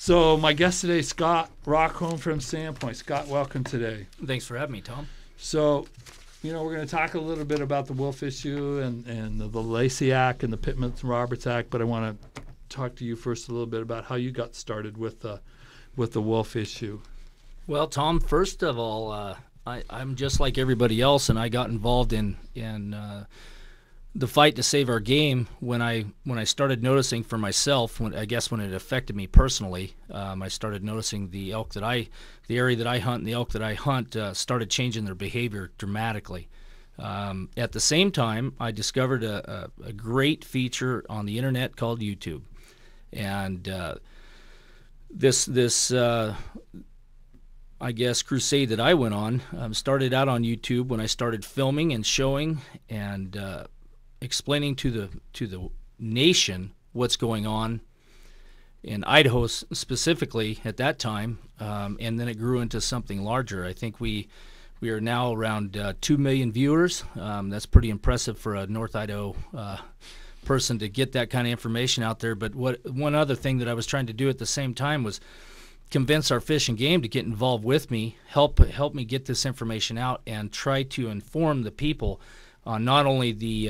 So my guest today, Scott Rockholm from Sandpoint. Scott, welcome today. Thanks for having me, Tom. So, we're going to talk a little bit about the wolf issue and the Lacey Act and the Pittman-Roberts Act, but I want to talk to you first a little bit about how you got started with the wolf issue. Well, Tom, first of all, I'm just like everybody else, and I got involved in the fight to save our game when I started noticing for myself. When it affected me personally, I started noticing the area that I hunt and the elk that I hunt started changing their behavior dramatically. At the same time, I discovered a great feature on the internet called YouTube, and this crusade that I went on started out on YouTube when I started filming and showing and explaining to the nation what's going on in Idaho specifically at that time, and then it grew into something larger. I think we are now around 2 million viewers. That's pretty impressive for a North Idaho person to get that kind of information out there. But one other thing that I was trying to do at the same time was convince our Fish and Game to get involved with me, help me get this information out, and try to inform the people on not only the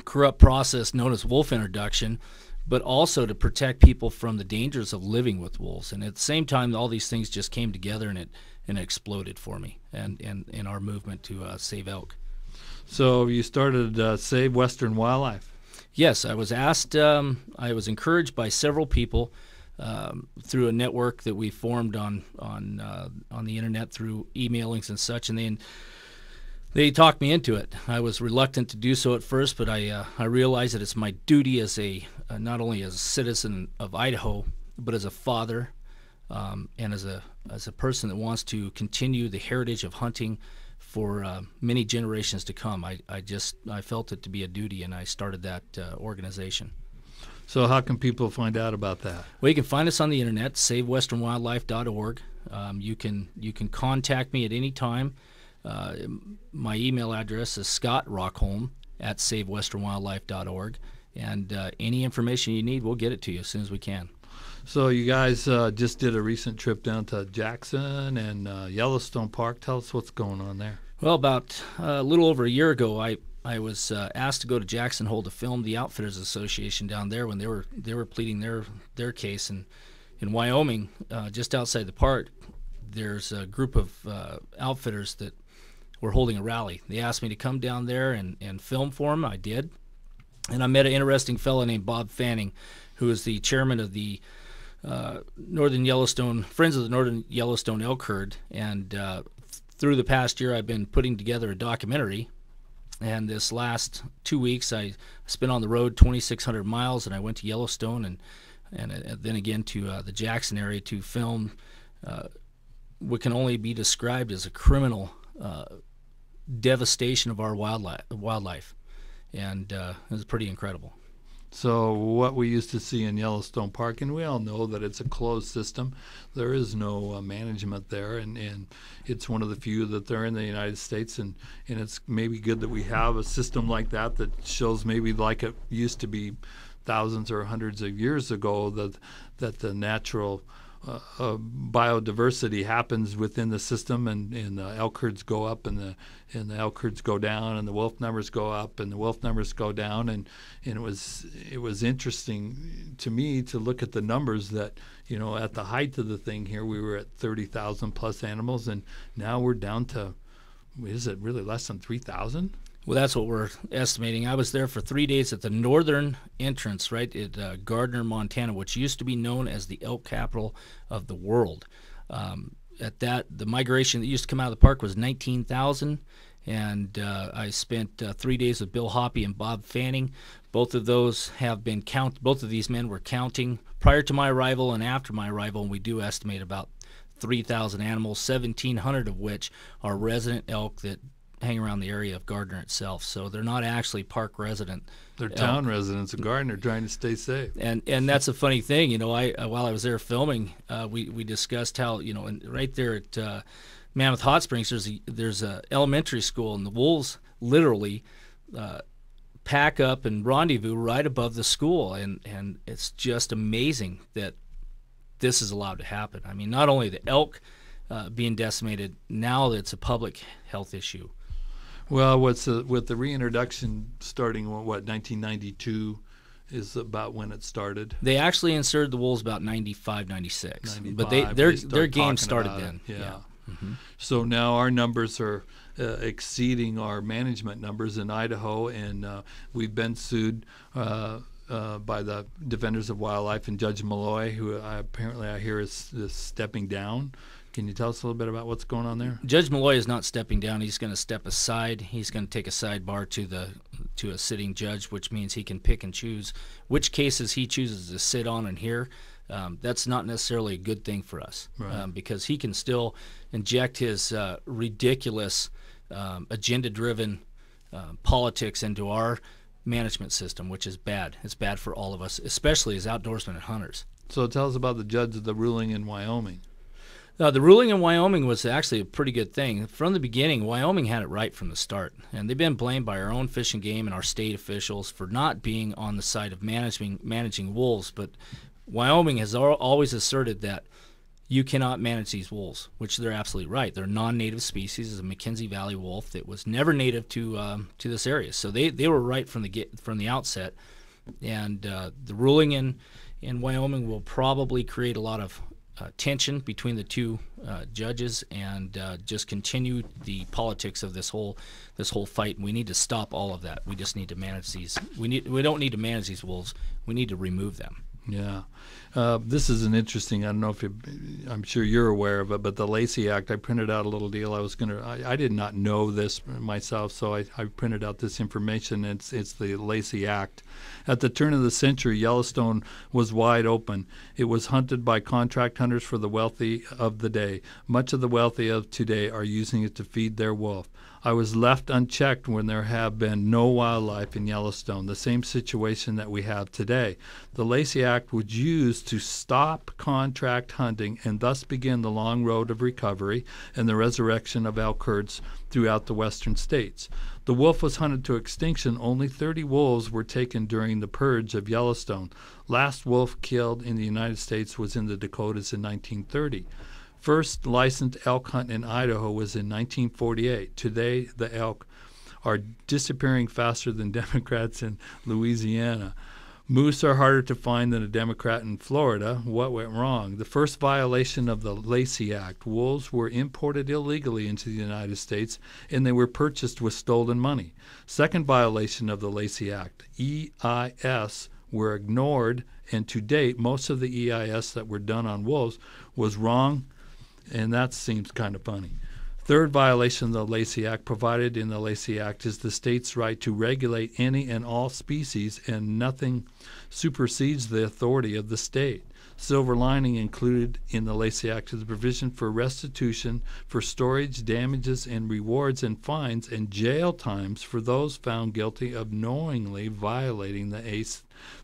corrupt process known as wolf introduction, but also to protect people from the dangers of living with wolves. And at the same time, all these things just came together, and it exploded for me and in our movement to save elk. So you started Save Western Wildlife. Yes, I was asked. I was encouraged by several people through a network that we formed on the internet through emailings and such, and then they talked me into it. I was reluctant to do so at first, but I realized that it's my duty as not only as a citizen of Idaho, but as a father and as a person that wants to continue the heritage of hunting for many generations to come. I felt it to be a duty, and I started that organization. So how can people find out about that? Well, you can find us on the internet, savewesternwildlife.org. You can contact me at any time. My email address is scottrockholm@savewesternwildlife.org, and any information you need, we'll get it to you as soon as we can. So you guys just did a recent trip down to Jackson and Yellowstone Park. Tell us what's going on there. Well, about a little over a year ago, I was asked to go to Jackson Hole to film the Outfitters Association down there when they were pleading their case in Wyoming, just outside the park. There's a group of outfitters that were holding a rally. They asked me to come down there and film for them. I did, and I met an interesting fellow named Bob Fanning, who is the chairman of the Northern Yellowstone Friends of the Northern Yellowstone Elk Herd. And through the past year, I've been putting together a documentary. And this last 2 weeks, I spent on the road 2,600 miles, and I went to Yellowstone and then again to the Jackson area to film what can only be described as a criminal devastation of our wildlife. And it was pretty incredible. So what we used to see in Yellowstone Park, and we all know that it's a closed system. There is no management there, and it's one of the few that there are in the United States, and it's maybe good that we have a system like that shows maybe like it used to be thousands or hundreds of years ago, that the natural biodiversity happens within the system, and the elk herds go up and the elk herds go down, and the wolf numbers go up and the wolf numbers go down, and it was interesting to me to look at the numbers that, at the height of the thing here, we were at 30,000 plus animals, and now we're down to, is it really less than 3,000? Well, that's what we're estimating. I was there for 3 days at the northern entrance, right at Gardner, Montana, which used to be known as the elk capital of the world. At that, the migration that used to come out of the park was 19,000, and I spent 3 days with Bill Hoppy and Bob Fanning. Both of those have been both of these men were counting prior to my arrival and after my arrival, and we do estimate about 3,000 animals, 1,700 of which are resident elk that hang around the area of Gardner itself. So they're not actually park resident. They're town residents of Gardner trying to stay safe. And that's a funny thing. While I was there filming, we discussed how, and right there at Mammoth Hot Springs, there's a elementary school, and the wolves literally pack up and rendezvous right above the school. And it's just amazing that this is allowed to happen. I mean, not only the elk being decimated, now it's a public health issue. Well, with the reintroduction starting, 1992 is about when it started. They actually inserted the wolves about 95, 96. 95, but their game started then. Yeah. Mm-hmm. So now our numbers are exceeding our management numbers in Idaho, and we've been sued by the Defenders of Wildlife and Judge Malloy, who apparently I hear is stepping down. Can you tell us a little bit about what's going on there? Judge Malloy is not stepping down. He's going to step aside. He's going to take a sidebar to a sitting judge, which means he can pick and choose which cases he chooses to sit on and hear. That's not necessarily a good thing for us, right. Because he can still inject his ridiculous agenda-driven politics into our management system, which is bad. It's bad for all of us, especially as outdoorsmen and hunters. So tell us about the ruling in Wyoming. The ruling in Wyoming was actually a pretty good thing. From the beginning, Wyoming had it right from the start, and they've been blamed by our own Fish and Game and our state officials for not being on the side of managing wolves. But Wyoming has always asserted that you cannot manage these wolves, which they're absolutely right. They're non-native species. It's a Mackenzie Valley wolf that was never native to this area, so they were right from the outset. And the ruling in Wyoming will probably create a lot of tension between the two judges, and just continue the politics of this whole fight. We need to stop all of that. We just need to manage these. We don't need to manage these wolves. We need to remove them. Yeah. This is an interesting, I don't know if I'm sure you're aware of it, but the Lacey Act, I printed out a little deal. I did not know this myself, so I printed out this information. It's the Lacey Act. At the turn of the century, Yellowstone was wide open. It was hunted by contract hunters for the wealthy of the day. Much of the wealthy of today are using it to feed their wolf. I was left unchecked when there have been no wildlife in Yellowstone, the same situation that we have today. The Lacey Act was used to stop contract hunting and thus begin the long road of recovery and the resurrection of elk herds throughout the western states. The wolf was hunted to extinction. Only 30 wolves were taken during the purge of Yellowstone. Last wolf killed in the United States was in the Dakotas in 1930. First licensed elk hunt in Idaho was in 1948. Today, the elk are disappearing faster than Democrats in Louisiana. Moose are harder to find than a Democrat in Florida. What went wrong? The first violation of the Lacey Act. Wolves were imported illegally into the United States, and they were purchased with stolen money. Second violation of the Lacey Act. EIS were ignored, and to date, most of the EIS that were done on wolves was wrong, and that seems kind of funny. Third violation of the Lacey Act. Provided in the Lacey Act is the state's right to regulate any and all species, and nothing supersedes the authority of the state. Silver lining included in the Lacey Act is the provision for restitution for storage, damages, and rewards and fines, and jail times for those found guilty of knowingly violating the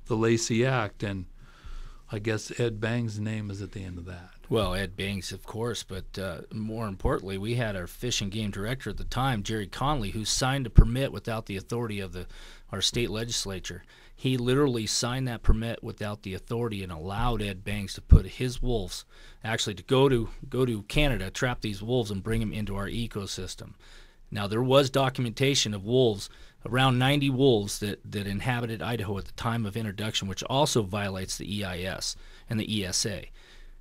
Lacey Act. And I guess Ed Bang's name is at the end of that. Well, Ed Banks, of course, but more importantly, we had our Fish and Game director at the time, Jerry Conley, who signed a permit without the authority of our state legislature. He literally signed that permit without the authority and allowed Ed Banks to put his wolves, actually to go to Canada, trap these wolves, and bring them into our ecosystem. Now, there was documentation of wolves, around 90 wolves that inhabited Idaho at the time of introduction, which also violates the EIS and the ESA.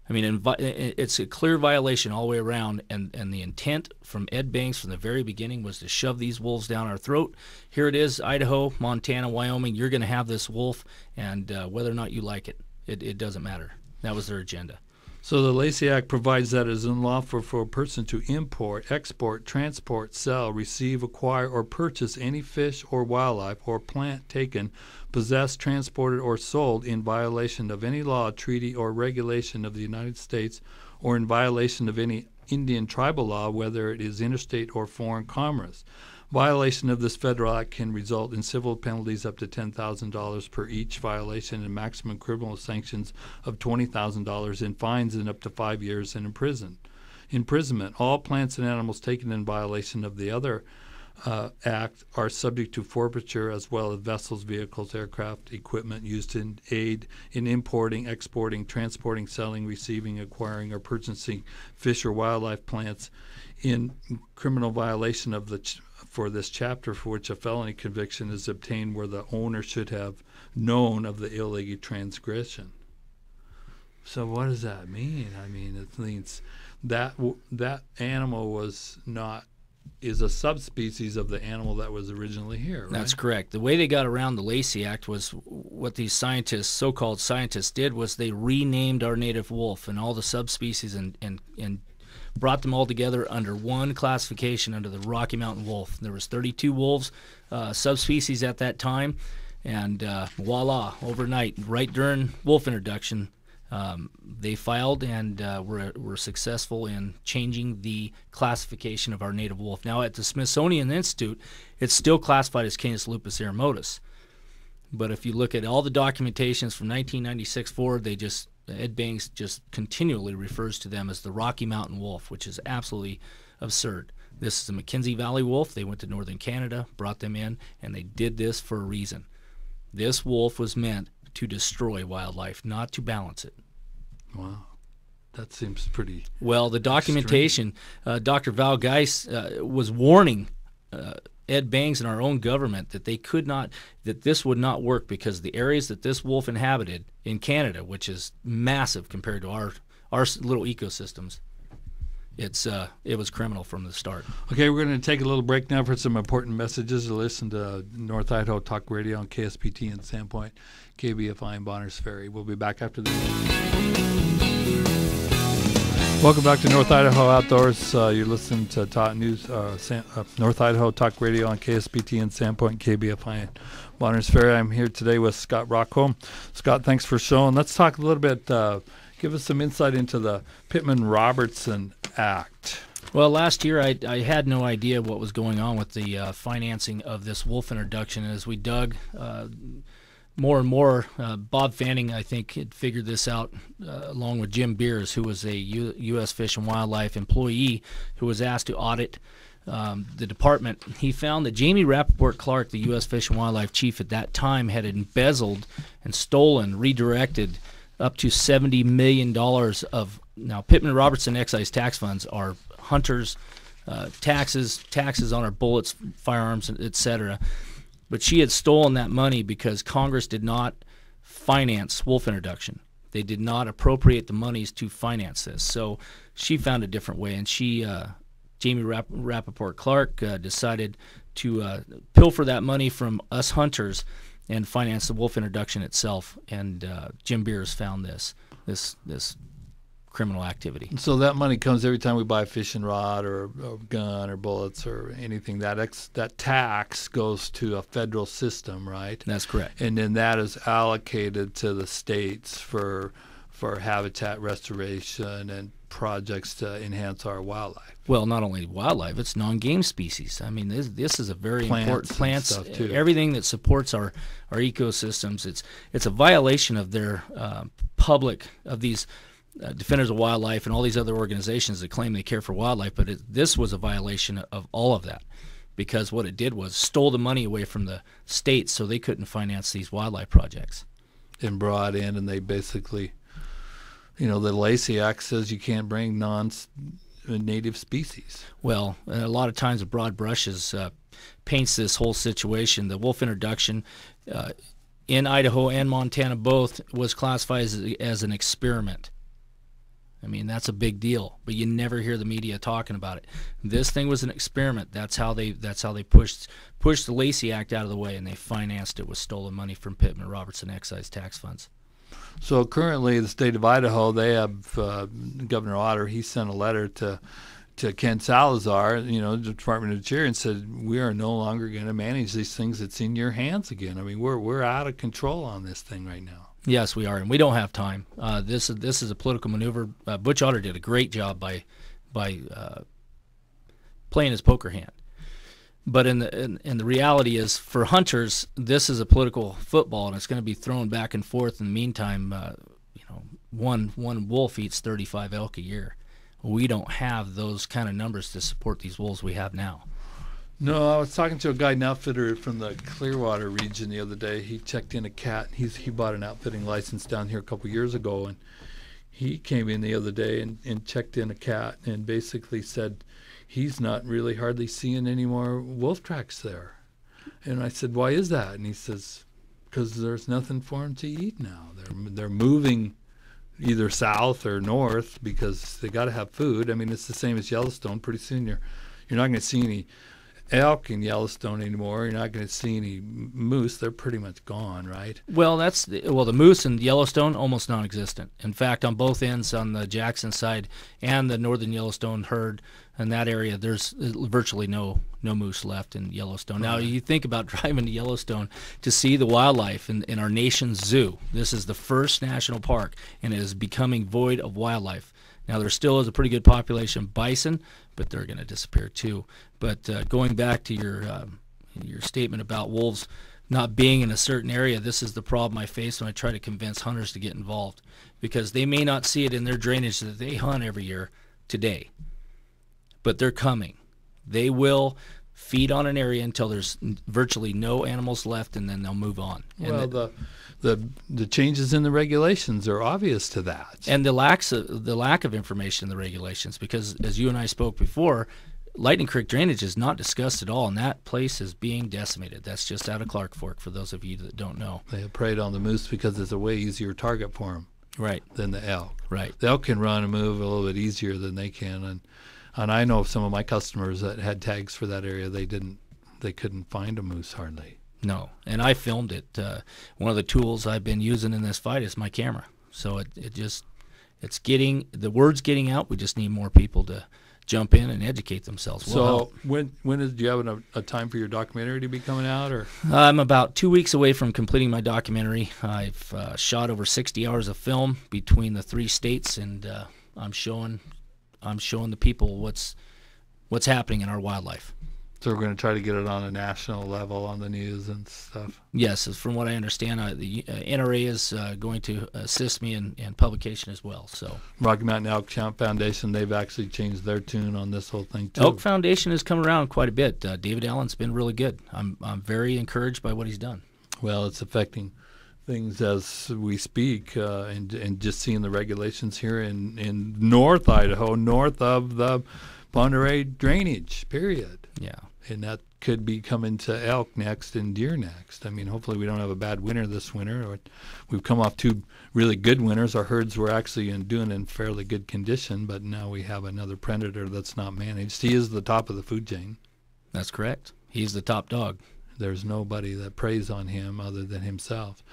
I mean, it's a clear violation all the way around, and the intent from Ed Banks from the very beginning was to shove these wolves down our throat. Here it is, Idaho, Montana, Wyoming, you're going to have this wolf, and whether or not you like it, it doesn't matter. That was their agenda. So the Lacey Act provides that it is unlawful for a person to import, export, transport, sell, receive, acquire, or purchase any fish or wildlife or plant taken, possessed, transported, or sold in violation of any law, treaty, or regulation of the United States, or in violation of any Indian tribal law, whether it is interstate or foreign commerce. Violation of this federal act can result in civil penalties up to $10,000 per each violation and maximum criminal sanctions of $20,000 in fines and up to 5 years in imprisonment. All plants and animals taken in violation of the other Act are subject to forfeiture, as well as vessels, vehicles, aircraft, equipment used in aid in importing, exporting, transporting, selling, receiving, acquiring, or purchasing fish or wildlife plants in criminal violation of for this chapter, for which a felony conviction is obtained where the owner should have known of the illegal transgression. So what does that mean? I mean, it means that that animal is a subspecies of the animal that was originally here, right? That's correct. The way they got around the Lacey Act was what these scientists, so-called scientists, did was they renamed our native wolf and all the subspecies and brought them all together under one classification under the Rocky Mountain wolf. There was 32 wolves, subspecies at that time, and voila, overnight, right during wolf introduction, they filed and were successful in changing the classification of our native wolf. Now, at the Smithsonian Institute, it's still classified as Canis lupus erymotus. But if you look at all the documentations from 1996 forward, Ed Banks just continually refers to them as the Rocky Mountain wolf, which is absolutely absurd. This is a Mackenzie Valley wolf. They went to northern Canada, brought them in, and they did this for a reason. This wolf was meant to destroy wildlife, not to balance it. Wow. That seems pretty well. The documentation, Dr. Val Geis was warning Ed Bangs and our own government that that this would not work because the areas that this wolf inhabited in Canada, which is massive compared to our little ecosystems, it was criminal from the start. Okay, we're going to take a little break now for some important messages to listen to North Idaho Talk Radio on KSPT in Sandpoint, KBFI in Bonners Ferry. We'll be back after this. Welcome back to North Idaho Outdoors. You're listening to North Idaho Talk Radio on KSPT in Sandpoint, KBFI in Bonners Ferry. I'm here today with Scott Rockholm. Scott, thanks for showing. Let's talk a little bit, give us some insight into the Pittman-Robertson Act. Well, last year I had no idea what was going on with the financing of this wolf introduction. As we dug more and more, Bob Fanning, I think, had figured this out along with Jim Beers, who was a U.S. Fish and Wildlife employee who was asked to audit the department. He found that Jamie Rappaport Clark, the U.S. Fish and Wildlife chief at that time, had embezzled and stolen, redirected up to $70 million of, now Pittman-Robertson excise tax funds are hunters, taxes on our bullets, firearms, etc. But she had stolen that money because Congress did not finance wolf introduction. They did not appropriate the monies to finance this. So she found a different way, and Jamie Rappaport Clark, decided to pilfer that money from us hunters and finance the wolf introduction itself. And Jim Beers found this criminal activity. So that money comes every time we buy a fishing rod or a gun or bullets or anything. That tax goes to a federal system, right? That's correct. And then that is allocated to the states for habitat restoration and projects to enhance our wildlife. Well, not only wildlife, it's non-game species. I mean, this is a very important plants, stuff too. Everything that supports our ecosystems. It's a violation of their public, of these Defenders of Wildlife and all these other organizations that claim they care for wildlife, but this was a violation of all of that, because what it did was stole the money away from the states so they couldn't finance these wildlife projects. And brought in, and they basically, the Lacey Act says you can't bring non-native species. Well, a lot of times the broad brushes paints this whole situation. The wolf introduction in Idaho and Montana both was classified as an experiment. I mean, that's a big deal, but you never hear the media talking about it. This thing was an experiment. That's how they pushed the Lacey Act out of the way, and they financed it with stolen money from Pittman-Robertson excise tax funds. So currently, the state of Idaho, they have Governor Otter. He sent a letter to Ken Salazar, the Department of Interior, and said, we are no longer going to manage these things. It's in your hands again. I mean, we're out of control on this thing right now. Yes, we are, and we don't have time. This is a political maneuver. Butch Otter did a great job by playing his poker hand. But in the reality is, for hunters, this is a political football, and it's going to be thrown back and forth. In the meantime, one wolf eats 35 elk a year. We don't have those kind of numbers to support these wolves we have now. No, I was talking to a guide and outfitter from the Clearwater region the other day. He checked in a cat. He bought an outfitting license down here a couple years ago, and he came in the other day and checked in a cat and basically said he's not really hardly seeing any more wolf tracks there. And I said, why is that? And he says, because there's nothing for them to eat now. They're moving either south or north because they got to have food. I mean, it's the same as Yellowstone. Pretty soon you're not going to see any elk in Yellowstone anymore. You're not going to see any moose. They're pretty much gone, right? Well, the moose in Yellowstone almost non-existent. In fact, on both ends, on the Jackson side and the northern Yellowstone herd in that area, there's virtually no moose left in Yellowstone. Now, you think about driving to Yellowstone to see the wildlife in our nation's zoo. This is the first national park, and it is becoming void of wildlife. Now, there still is a pretty good population of bison, but they're going to disappear too. But going back to your statement about wolves not being in a certain area, this is the problem I face when I try to convince hunters to get involved, because they may not see it in their drainage that they hunt every year today, but they're coming. They will feed on an area until there's virtually no animals left, and then they'll move on. Well, the changes in the regulations are obvious to that, and the lack of information in the regulations, because as you and I spoke before, Lightning Creek drainage is not discussed at all, and that place is being decimated. That's just out of Clark Fork, for those of you that don't know. They have preyed on the moose because it's a way easier target for them, right, than the elk. Right. The elk can run and move a little bit easier than they can, and I know some of my customers that had tags for that area. They couldn't find a moose hardly. No, and I filmed it. One of the tools I've been using in this fight is my camera. So it's getting the word's getting out. We just need more people to jump in and educate themselves. So do you have a time for your documentary to be coming out, or? I'm about 2 weeks away from completing my documentary. I've shot over 60 hours of film between the 3 states, and I'm showing the people what's happening in our wildlife. So we're going to try to get it on a national level on the news and stuff. Yes, from what I understand, the NRA is going to assist me in publication as well. So Rocky Mountain Elk Foundation, they've actually changed their tune on this whole thing too. Elk Foundation has come around quite a bit. David Allen's been really good. I'm very encouraged by what he's done. Well, it's affecting things as we speak, and just seeing the regulations here in North Idaho, north of the Ponderay drainage, period. Yeah. And that could be coming to elk next and deer next. I mean, hopefully we don't have a bad winter this winter. We've come off 2 really good winters. Our herds were actually doing in fairly good condition, but now we have another predator that's not managed. He is the top of the food chain. That's correct. He's the top dog. There's nobody that preys on him other than himself.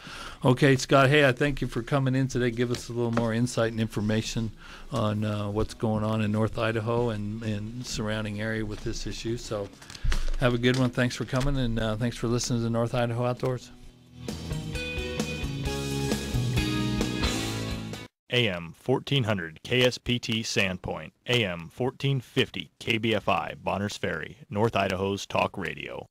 Okay, Scott, hey, I thank you for coming in today. Give us a little more insight and information on what's going on in North Idaho and surrounding area with this issue. So have a good one. Thanks for coming, and thanks for listening to North Idaho Outdoors. AM 1400 KSPT Sandpoint, AM 1450 KBFI Bonners Ferry, North Idaho's Talk Radio.